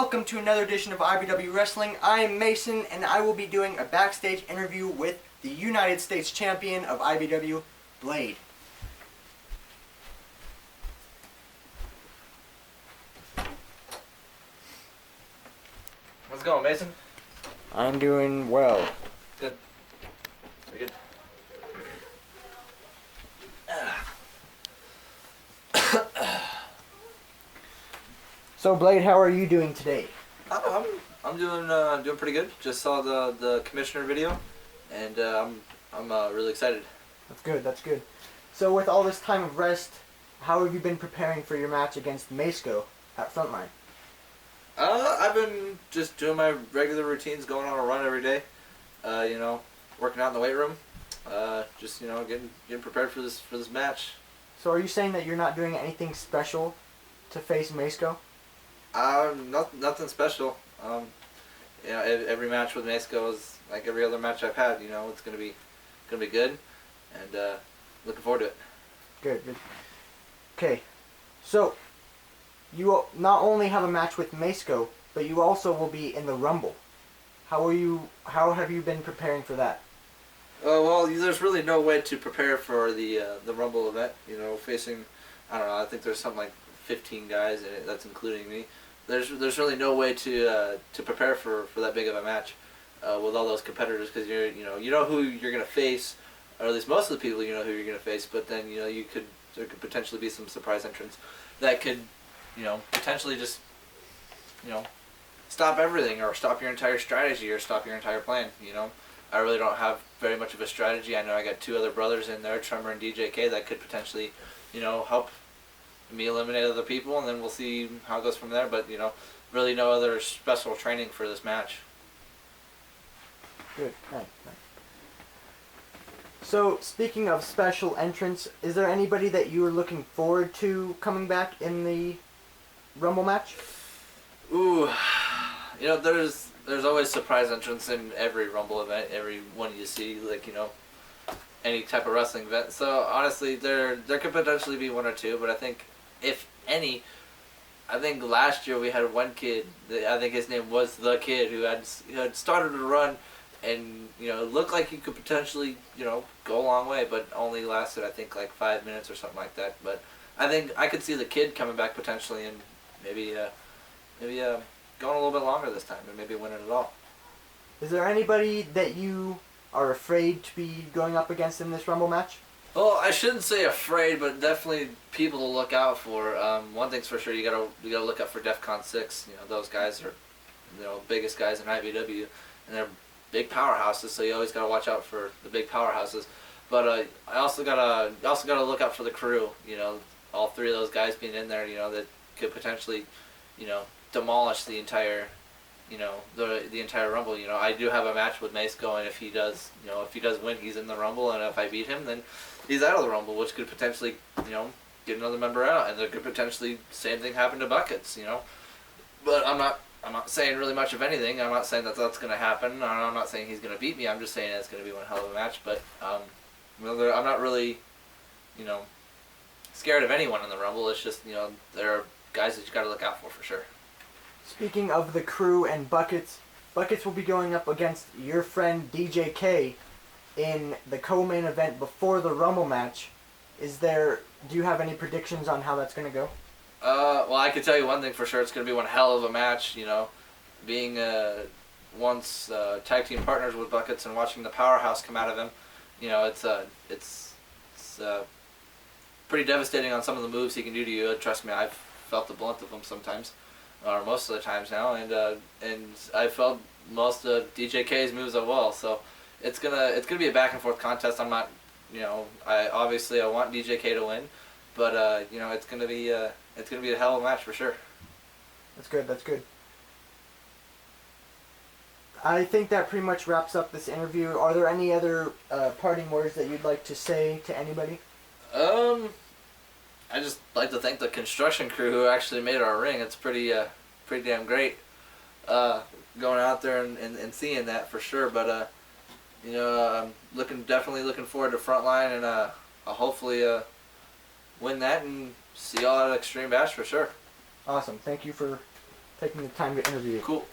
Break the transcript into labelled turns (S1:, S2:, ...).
S1: welcome to another edition of IBW Wrestling. I am Mason, and I will be doing a backstage interview with the United States Champion of IBW, Blade.
S2: How's it going, Mason?
S1: I'm doing well.
S2: Good. Very good.
S1: So, Blade, how are you doing today?
S2: I'm doing pretty good. Just saw the commissioner video, and I'm really excited.
S1: That's good, that's good. So, with all this time of rest, how have you been preparing for your match against Masco at Frontline?
S2: I've been just doing my regular routines, going on a run every day. Working out in the weight room. Just getting prepared for this match.
S1: So, are you saying that you're not doing anything special to face Masco?
S2: Nothing special. Every match with Masco is like every other match I've had. It's gonna be good, and looking forward to it.
S1: Good. Okay, so you not only have a match with Masco, but you also will be in the Rumble. How have you been preparing for that?
S2: Well, there's really no way to prepare for the Rumble event. Facing, I don't know. I think there's something like 15 guys in it. That's including me. There's really no way to prepare for that big of a match with all those competitors, because you know who you're gonna face, or at least most of the people know who you're gonna face. But then there could potentially be some surprise entrants that could potentially just stop everything, or stop your entire strategy, or stop your entire plan. I really don't have very much of a strategy. I know I got two other brothers in there, Tremor and DJK, that could potentially help me eliminate other people, and then we'll see how it goes from there. But really no other special training for this match.
S1: Good. Nice. So, speaking of special entrants, is there anybody that you are looking forward to coming back in the Rumble match?
S2: Ooh, there's always surprise entrants in every Rumble event, every one you see, any type of wrestling event. So honestly, there could potentially be one or two, but I think, if any, I think last year we had one kid, I think his name was The Kid, who had started to run, and looked like he could potentially go a long way, but only lasted, I think, like 5 minutes or something like that. But I think I could see The Kid coming back potentially, and maybe going a little bit longer this time, and maybe winning it all.
S1: Is there anybody that you are afraid to be going up against in this Rumble match?
S2: Well, I shouldn't say afraid, but definitely people to look out for. One thing's for sure, you gotta look out for DEFCON 6. Those guys are biggest guys in IBW, and they're big powerhouses. So you always gotta watch out for the big powerhouses. But I also gotta look out for the crew. All three of those guys being in there. That could potentially demolish the entire the entire Rumble. I do have a match with Masco, and if he does win, he's in the Rumble, and if I beat him, then he's out of the Rumble, which could potentially get another member out, and there could potentially same thing happen to Buckets. But I'm not saying really much of anything. I'm not saying that that's going to happen. I'm not saying he's going to beat me. I'm just saying it's going to be one hell of a match. But I'm not really scared of anyone in the Rumble. It's just there are guys that you got to look out for sure.
S1: Speaking of the crew and Buckets will be going up against your friend DJK in the co-main event before the Rumble match. Do you have any predictions on how that's going to go?
S2: Well, I can tell you one thing for sure. It's going to be one hell of a match. Being once tag team partners with Buckets and watching the powerhouse come out of him, it's pretty devastating on some of the moves he can do to you. Trust me, I've felt the blunt of them sometimes, or most of the times now, and I felt most of DJK's moves as well. So it's gonna be a back and forth contest. I'm not, I want DJK to win, but it's gonna be a hell of a match for sure.
S1: That's good. I think that pretty much wraps up this interview. Are there any other parting words that you'd like to say to anybody?
S2: I just like to thank the construction crew who actually made our ring. It's pretty damn great going out there and seeing that for sure. But I'm definitely looking forward to Frontline, and I'll hopefully win that and see y'all at Extreme Bash for sure.
S1: Awesome. Thank you for taking the time to interview.
S2: Cool.